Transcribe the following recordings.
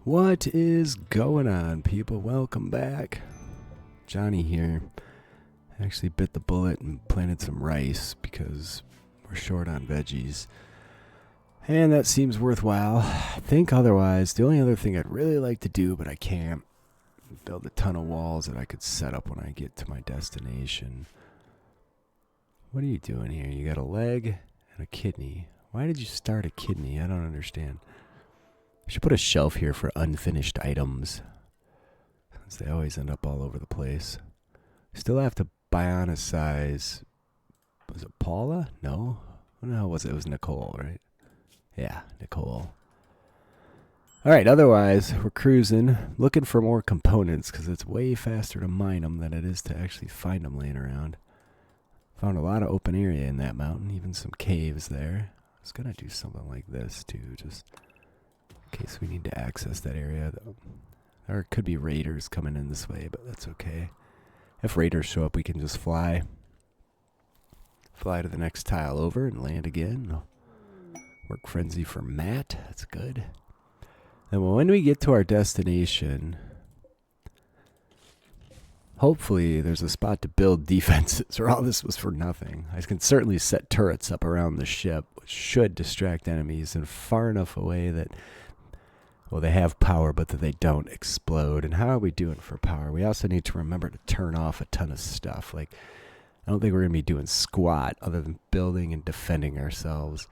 What is going on, people? Welcome back. Johnny here. I actually bit the bullet and planted some rice because we're short on veggies. And that seems worthwhile. I think otherwise, the only other thing I'd really like to do, but I can't, build a ton of walls that I could set up when I get to my destination. What are you doing here? You got a leg and a kidney. Why did you start a kidney? I don't understand. I should put a shelf here for unfinished items, since they always end up all over the place. Still have to bionize. Was it Paula? No. What the hell was it? It was Nicole, right? Yeah, Nicole. Alright, otherwise, we're cruising, looking for more components, because it's way faster to mine them than it is to actually find them laying around. Found a lot of open area in that mountain, even some caves there. I was going to do something like this, too, just in case we need to access that area. There could be raiders coming in this way, but that's okay. If raiders show up, we can just fly to the next tile over and land again. Work frenzy for Matt. That's good. And when we get to our destination, hopefully there's a spot to build defenses, or all this was for nothing. I can certainly set turrets up around the ship, which should distract enemies and far enough away that, well, they have power, but that they don't explode. And how are we doing for power? We also need to remember to turn off a ton of stuff. Like, I don't think we're going to be doing squat other than building and defending ourselves.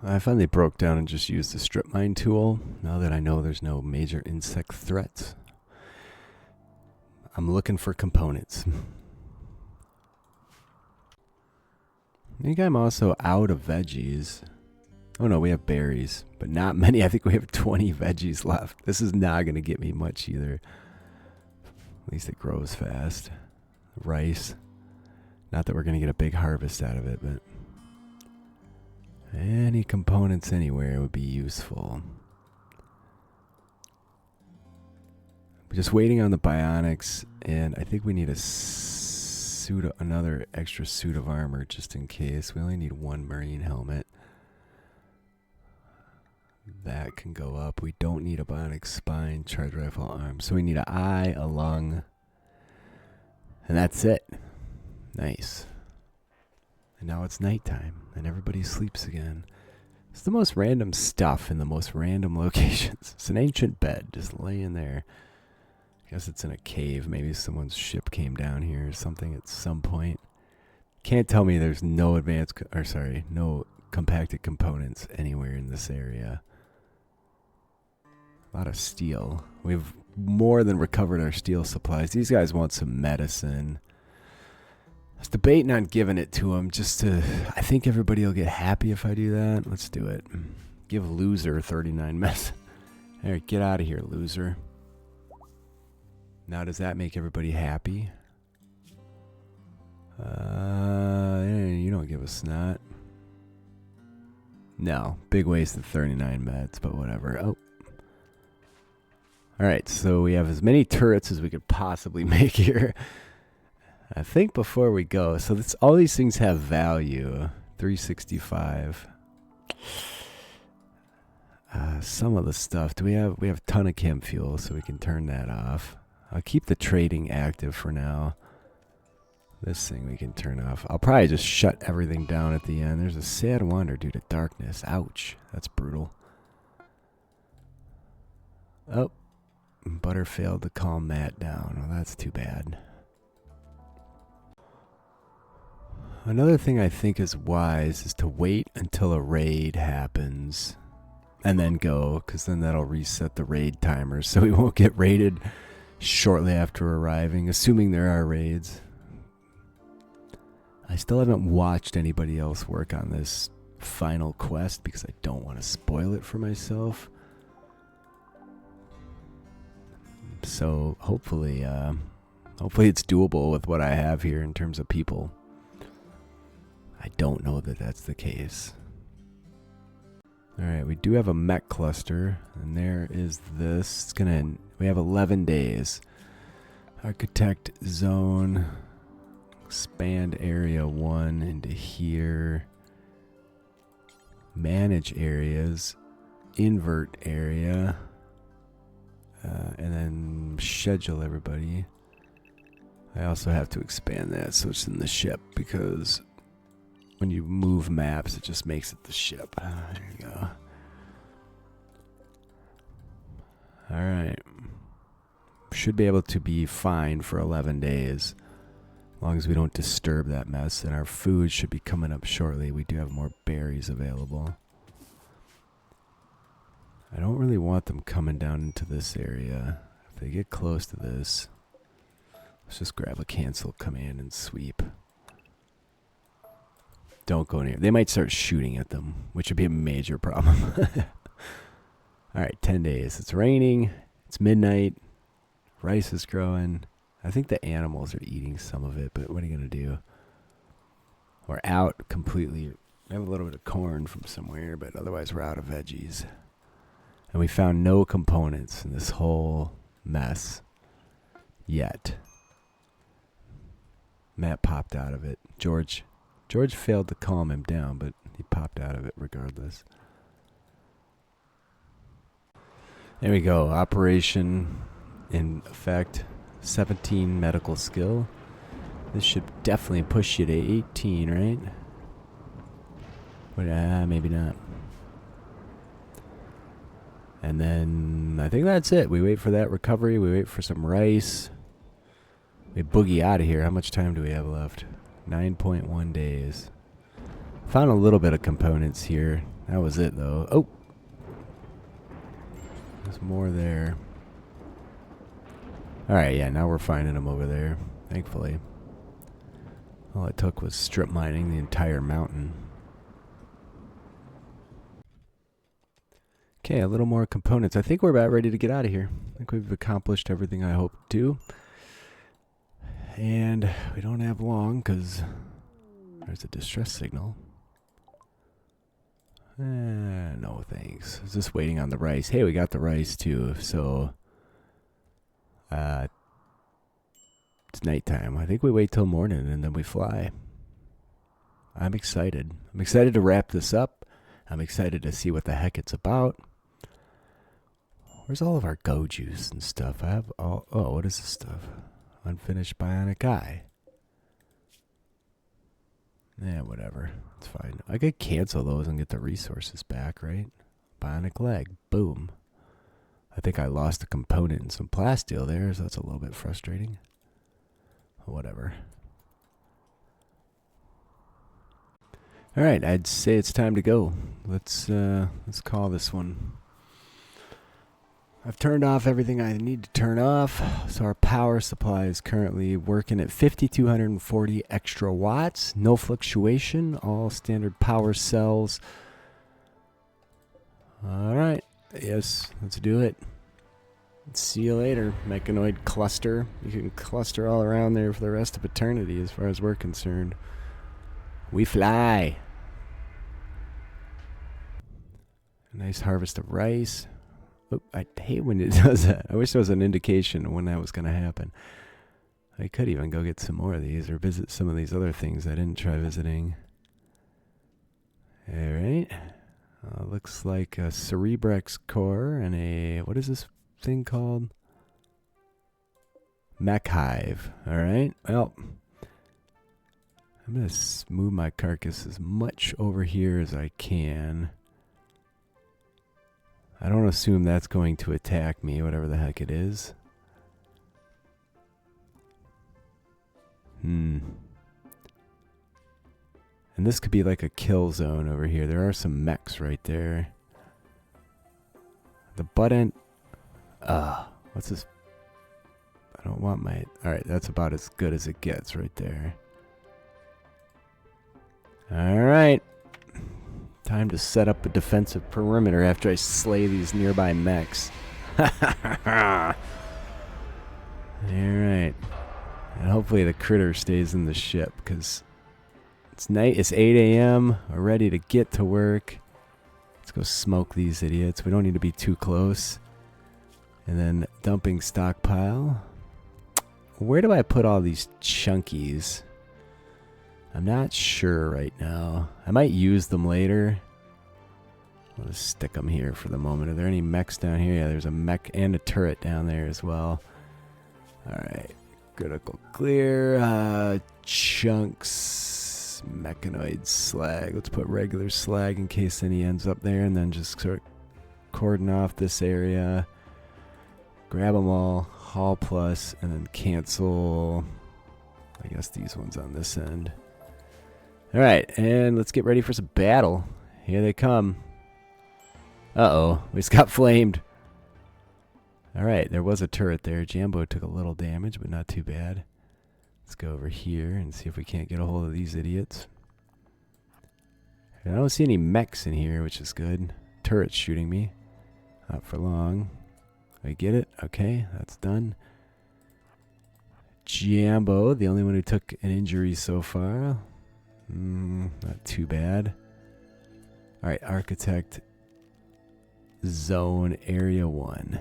I finally broke down and just used the strip mine tool, now that I know there's no major insect threats. I'm looking for components. I think I'm also out of veggies. Oh no, we have berries, but not many. I think we have 20 veggies left. This is not going to get me much either. At least it grows fast. Rice. Not that we're going to get a big harvest out of it, but any components anywhere would be useful. We're just waiting on the bionics, and I think we need another extra suit of armor just in case. We only need one marine helmet. That can go up. We don't need a bionic spine, charge rifle, arm. So we need an eye, a lung, and that's it. Nice. And now it's nighttime, and everybody sleeps again. It's the most random stuff in the most random locations. It's an ancient bed just laying there. I guess it's in a cave. Maybe someone's ship came down here or something at some point. Can't tell me there's no no compacted components anywhere in this area. A lot of steel. We've more than recovered our steel supplies. These guys want some medicine. I was debating on giving it to him just to, I think everybody will get happy if I do that. Let's do it. Give loser 39 mess. Alright, get out of here, loser. Now, does that make everybody happy? You don't give a snot. No, big waste of 39 meds, but whatever. Oh. Alright, so we have as many turrets as we could possibly make here. I think before we go, so all these things have value. 365. Some of the stuff. We have a ton of chem fuel, so we can turn that off. I'll keep the trading active for now. This thing we can turn off. I'll probably just shut everything down at the end. There's a sad wander due to darkness. Ouch. That's brutal. Oh. Butter failed to calm Matt down. Well, that's too bad. Another thing I think is wise is to wait until a raid happens and then go, because then that'll reset the raid timer so we won't get raided shortly after arriving, assuming there are raids. I still haven't watched anybody else work on this final quest because I don't want to spoil it for myself. So hopefully it's doable with what I have here in terms of people. I don't know that that's the case. Alright, we do have a mech cluster, and there is this. We have 11 days. Architect zone. Expand area 1 into here. manage areas, invert area, and then schedule everybody. I also have to expand that so it's in the ship, because when you move maps, it just makes it the ship. There you go. Alright. Should be able to be fine for 11 days. As long as we don't disturb that mess. And our food should be coming up shortly. We do have more berries available. I don't really want them coming down into this area. If they get close to this, let's just grab a cancel command and sweep. Don't go near. They might start shooting at them, which would be a major problem. Alright, 10 days. It's raining. It's midnight. Rice is growing. I think the animals are eating some of it, but what are you going to do? We're out completely. We have a little bit of corn from somewhere, but otherwise we're out of veggies. And we found no components in this whole mess yet. Matt popped out of it. George failed to calm him down, but he popped out of it regardless. There we go. Operation in effect. 17 medical skill. This should definitely push you to 18, right? But maybe not. And then I think that's it. We wait for that recovery. We wait for some rice. We boogie out of here. How much time do we have left? 9.1 days. Found a little bit of components here. That was it, though. Oh! There's more there. Alright, yeah, now we're finding them over there. Thankfully. All it took was strip mining the entire mountain. Okay, a little more components. I think we're about ready to get out of here. I think we've accomplished everything I hoped to. And we don't have long, because there's a distress signal. No thanks. I was just waiting on the rice. Hey, we got the rice too, so it's nighttime. I think we wait till morning and then we fly. I'm excited. I'm excited to wrap this up. I'm excited to see what the heck it's about. Where's all of our go juice and stuff? I have all. Oh, what is this stuff? Unfinished bionic eye. Yeah, whatever. It's fine. I could cancel those and get the resources back, right? Bionic leg. Boom. I think I lost a component and some plasteel there, so that's a little bit frustrating. Whatever. Alright, I'd say it's time to go. Let's call this one. I've turned off everything I need to turn off, so our power supply is currently working at 5,240 extra watts. No fluctuation, all standard power cells. Alright, yes, let's do it. See you later, Mechanoid cluster. You can cluster all around there for the rest of eternity as far as we're concerned. We fly. A nice harvest of rice. Oh, I hate when it does that. I wish there was an indication of when that was going to happen. I could even go get some more of these or visit some of these other things I didn't try visiting. Alright. Looks like a Cerebrex core and a... What is this thing called? Mech Hive. Alright. Well, I'm going to move my carcass as much over here as I can. I don't assume that's going to attack me, whatever the heck it is. And this could be like a kill zone over here. There are some mechs right there. The butt end... what's this? I don't want my... Alright, that's about as good as it gets right there. Alright. Time to set up a defensive perimeter after I slay these nearby mechs. Alright. And hopefully the critter stays in the ship, because it's night. It's 8 a.m. We're ready to get to work. Let's go smoke these idiots. We don't need to be too close. And then dumping stockpile. Where do I put all these chunkies? I'm not sure right now. I might use them later. I'm going to stick them here for the moment. Are there any mechs down here? Yeah, there's a mech and a turret down there as well. Alright. Critical clear. Chunks. Mechanoid slag. Let's put regular slag in case any ends up there. And then just start cordon off this area. Grab them all. Haul plus. And then cancel. I guess these ones on this end. Alright. And let's get ready for some battle. Here they come. Uh-oh. We just got flamed. Alright, there was a turret there. Jambo took a little damage, but not too bad. Let's go over here and see if we can't get a hold of these idiots. I don't see any mechs in here, which is good. Turret's shooting me. Not for long. I get it? Okay, that's done. Jambo, the only one who took an injury so far. Not too bad. Alright, Architect Zone Area 1.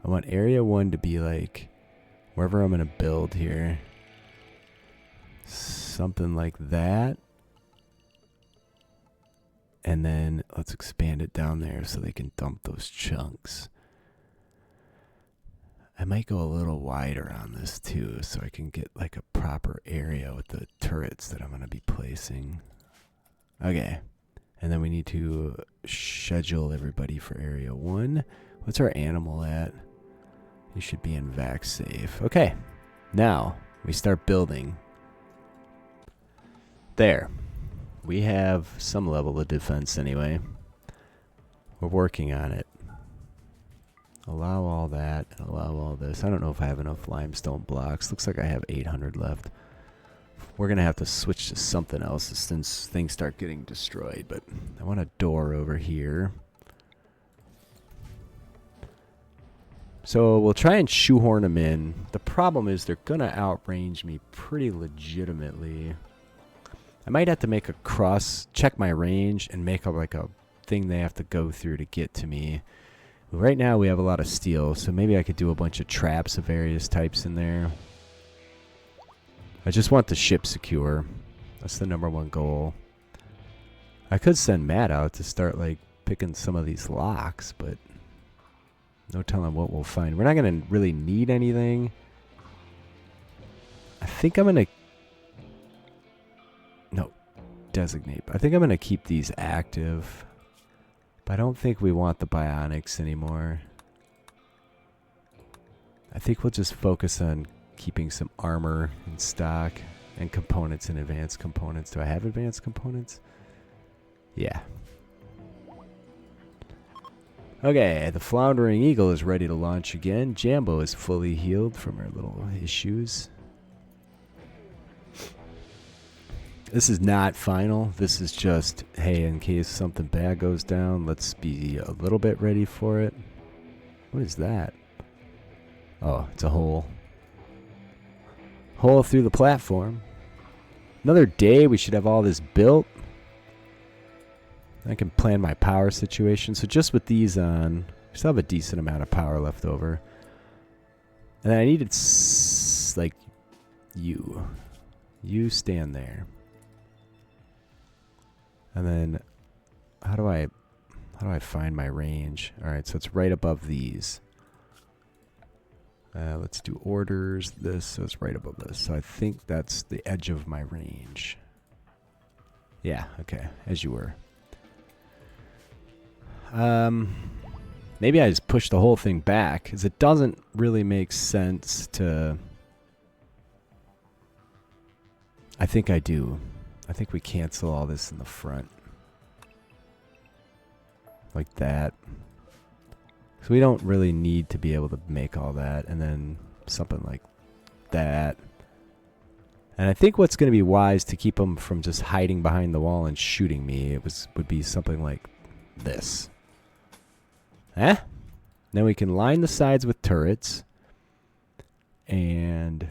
I want Area 1 to be like wherever I'm going to build here. Something like that. And then let's expand it down there so they can dump those chunks. I might go a little wider on this too so I can get like a proper area with the turrets that I'm going to be placing. Okay. And then we need to schedule everybody for Area 1. What's our animal at? You should be in vac safe. Okay. Now, we start building. There. We have some level of defense anyway. We're working on it. Allow all that and allow all this. I don't know if I have enough limestone blocks. Looks like I have 800 left. We're going to have to switch to something else since things start getting destroyed. But I want a door over here. So we'll try and shoehorn them in. The problem is they're going to outrange me pretty legitimately. I might have to make a check my range and make up like a thing they have to go through to get to me. Right now we have a lot of steel, so maybe I could do a bunch of traps of various types in there. I just want the ship secure. That's the #1 goal. I could send Matt out to start like picking some of these locks, but no telling what we'll find. We're not going to really need anything. I think I'm going to... No, designate. I think I'm going to keep these active. But I don't think we want the bionics anymore. I think we'll just focus on keeping some armor in stock and components and advanced components. Do I have advanced components? Yeah. Okay, the Floundering Eagle is ready to launch again. Jambo is fully healed from her little issues. This is not final. This is just, hey, in case something bad goes down, let's be a little bit ready for it. What is that? Oh, it's a hole. Hole through the platform. Another day, we should have all this built. I can plan my power situation. So just with these on, we still have a decent amount of power left over. And I needed, like, you. You stand there. And then, how do I find my range? All right, so it's right above these. Let's do orders. This, so it's right above this. So I think that's the edge of my range. Yeah, okay, as you were. Maybe I just push the whole thing back, because it doesn't really make sense to... I think I do. I think we cancel all this in the front. Like that. So we don't really need to be able to make all that. And then something like that. And I think what's going to be wise to keep them from just hiding behind the wall and shooting me would be something like this. Eh? Then we can line the sides with turrets. And...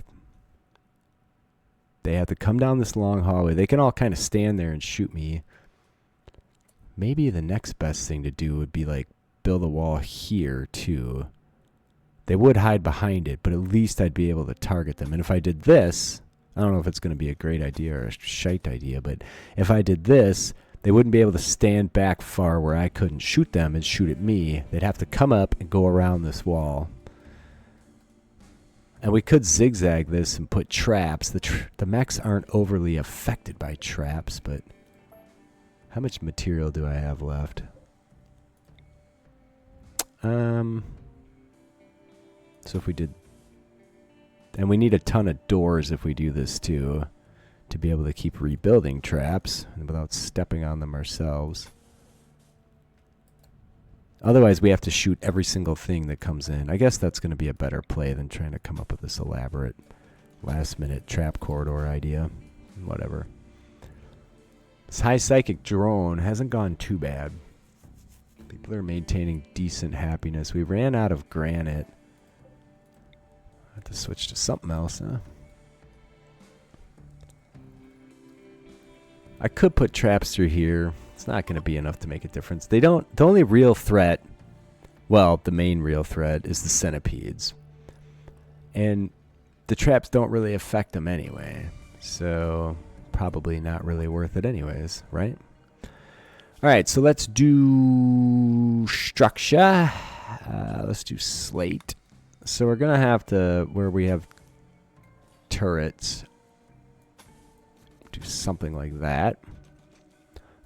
they have to come down this long hallway. They can all kind of stand there and shoot me. Maybe the next best thing to do would be like build a wall here too. They would hide behind it, but at least I'd be able to target them. And if I did this, I don't know if it's going to be a great idea or a shite idea, but if I did this, They wouldn't be able to stand back far where I couldn't shoot them and shoot at me. They'd have to come up and go around this wall. And we could zigzag this and put traps. The mechs aren't overly affected by traps, but how much material do I have left? So if we did... And we need a ton of doors if we do this too, to be able to keep rebuilding traps without stepping on them ourselves. Otherwise, we have to shoot every single thing that comes in. I guess that's going to be a better play than trying to come up with this elaborate last-minute trap corridor idea. Whatever. This high psychic drone hasn't gone too bad. People are maintaining decent happiness. We ran out of granite. I have to switch to something else, huh? I could put traps through here. It's not going to be enough to make a difference. They don't... The only real threat... Well, the main real threat is the centipedes. And the traps don't really affect them anyway. So, probably not really worth it anyways, right? Alright, so let's do structure. Let's do slate. So we're going to have to... Where we have turrets... Do something like that.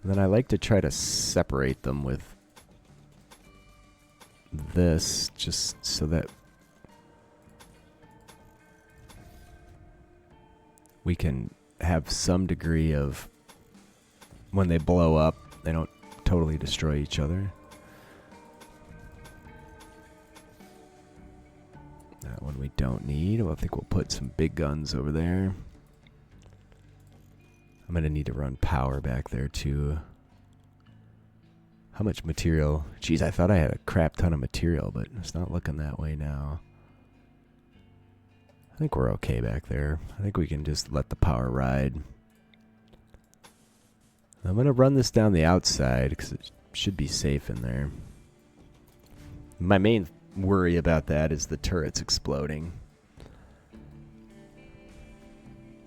And then I like to try to separate them with this, just so that we can have some degree of, when they blow up, they don't totally destroy each other. That one we don't need. Well, I think we'll put some big guns over there. I'm going to need to run power back there, too. How much material? Jeez, I thought I had a crap ton of material, but it's not looking that way now. I think we're okay back there. I think we can just let the power ride. I'm going to run this down the outside, because it should be safe in there. My main worry about that is the turrets exploding.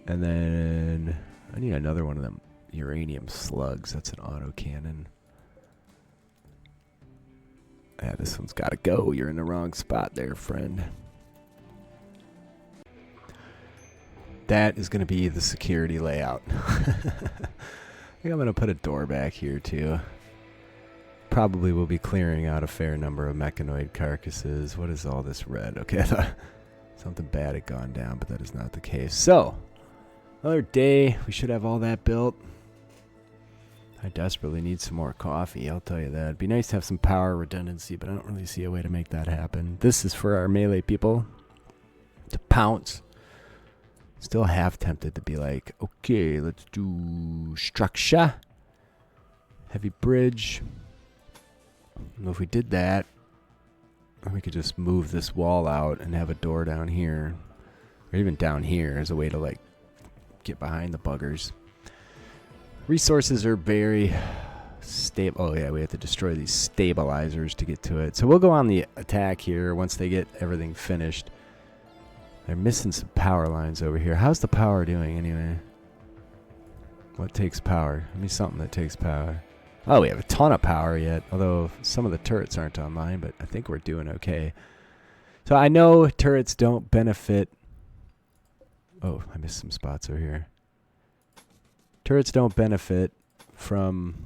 And then... I need another one of them uranium slugs. That's an autocannon. Yeah, this one's got to go. You're in the wrong spot there, friend. That is going to be the security layout. I think I'm going to put a door back here, too. Probably will be clearing out a fair number of mechanoid carcasses. What is all this red? Okay, I thought something bad had gone down, but that is not the case. So... Another day, we should have all that built. I desperately need some more coffee, I'll tell you that. It'd be nice to have some power redundancy, but I don't really see a way to make that happen. This is for our melee people to pounce. Still half tempted to be like, okay, let's do structure. Heavy bridge. And if we did that, we could just move this wall out and have a door down here. Or even down here as a way to like get behind the buggers. Resources are very stable. Oh yeah, we have to destroy these stabilizers to get to it. So we'll go on the attack here once they get everything finished. They're missing some power lines over here. How's the power doing anyway? What takes power? Give me something that takes power. Oh, we have a ton of power yet, although some of the turrets aren't online, but I think we're doing okay. So I know turrets don't benefit... Oh, I missed some spots over here. Turrets don't benefit from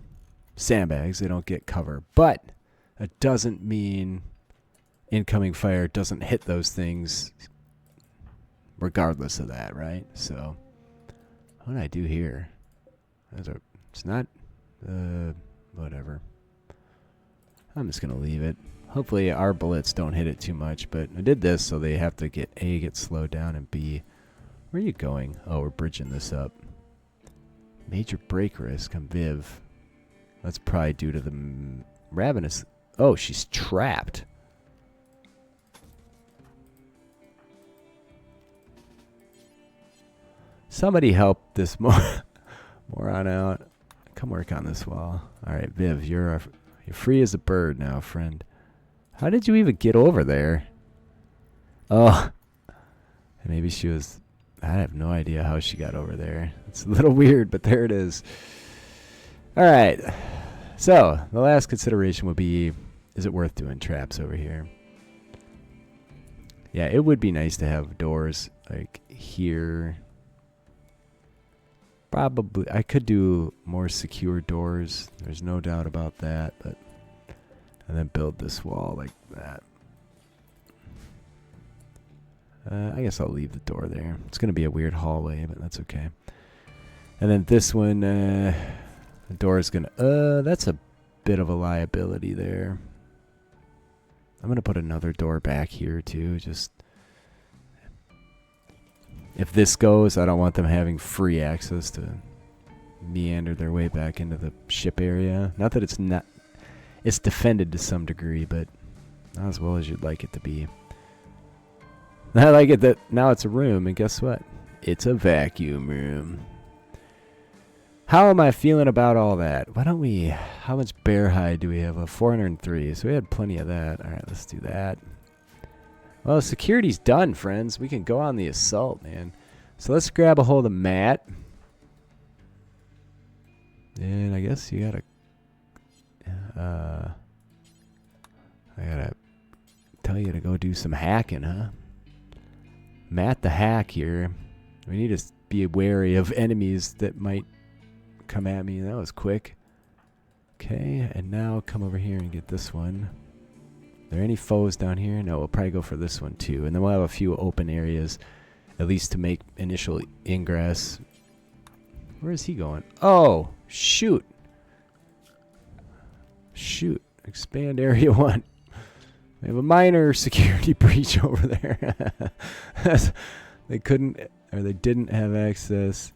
sandbags. They don't get cover. But that doesn't mean incoming fire doesn't hit those things regardless of that, right? So, what did I do here? It's not... whatever. I'm just going to leave it. Hopefully our bullets don't hit it too much, but I did this so they have to get A, get slowed down, and B... Where are you going? Oh, we're bridging this up. Major break risk on Viv. That's probably due to the ravenous... Oh, she's trapped. Somebody help this moron out. Come work on this wall. All right, Viv, you're free as a bird now, friend. How did you even get over there? Oh, maybe she was... I have no idea how she got over there. It's a little weird, but there it is. Alright. So, the last consideration would be, is it worth doing traps over here? Yeah, it would be nice to have doors like here. Probably, I could do more secure doors. There's no doubt about that. But and then build this wall like that. I guess I'll leave the door there. It's going to be a weird hallway, but that's okay. And then this one, the door is going to... that's a bit of a liability there. I'm going to put another door back here, too. Just... if this goes, I don't want them having free access to meander their way back into the ship area. Not that it's not... it's defended to some degree, but not as well as you'd like it to be. I like it that now it's a room, and guess what? It's a vacuum room. How am I feeling about all that? Why don't we... how much bear hide do we have? 403, so we had plenty of that. Alright, let's do that. Well, security's done, friends. We can go on the assault, man. So let's grab a hold of Matt. And I guess you gotta... I gotta tell you to go do some hacking, huh? Matt the hack here. We need to be wary of enemies that might come at me. That was quick. Okay, and now come over here and get this one. Are there any foes down here? No, we'll probably go for this one too. And then we'll have a few open areas, at least to make initial ingress. Where is he going? Oh, shoot. Shoot. Expand area 1. We have a minor security breach over there. They couldn't, or they didn't have access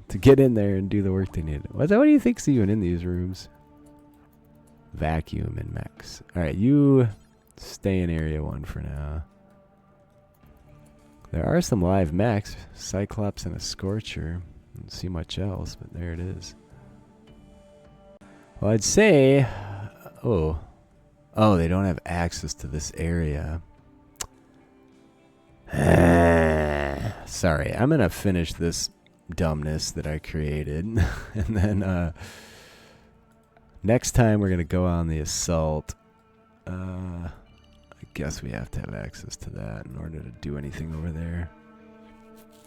to get in there and do the work they needed. What do you think's even in these rooms? Vacuum and mechs. Alright, you stay in area 1 for now. There are some live mechs. Cyclops and a Scorcher. Don't see much else, but there it is. Well, I'd say... oh, they don't have access to this area. Sorry, I'm going to finish this dumbness that I created. And then next time we're going to go on the assault. I guess we have to have access to that in order to do anything over there.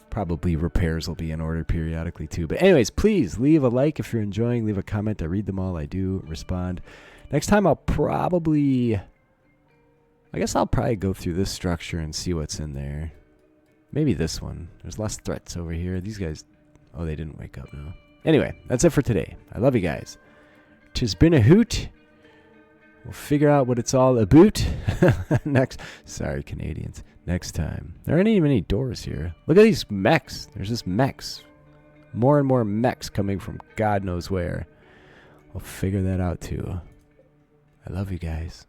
Probably repairs will be in order periodically too. But anyways, please leave a like if you're enjoying. Leave a comment. I read them all. I do respond. Next time I'll probably... I guess I'll probably go through this structure and see what's in there. Maybe this one. There's less threats over here. These guys... oh, they didn't wake up now. Anyway, that's it for today. I love you guys. 'Tis been a hoot. We'll figure out what it's all about next. Sorry, Canadians. Next time. There aren't even any doors here. Look at these mechs. There's just mechs. More and more mechs coming from God knows where. We'll figure that out too. I love you guys.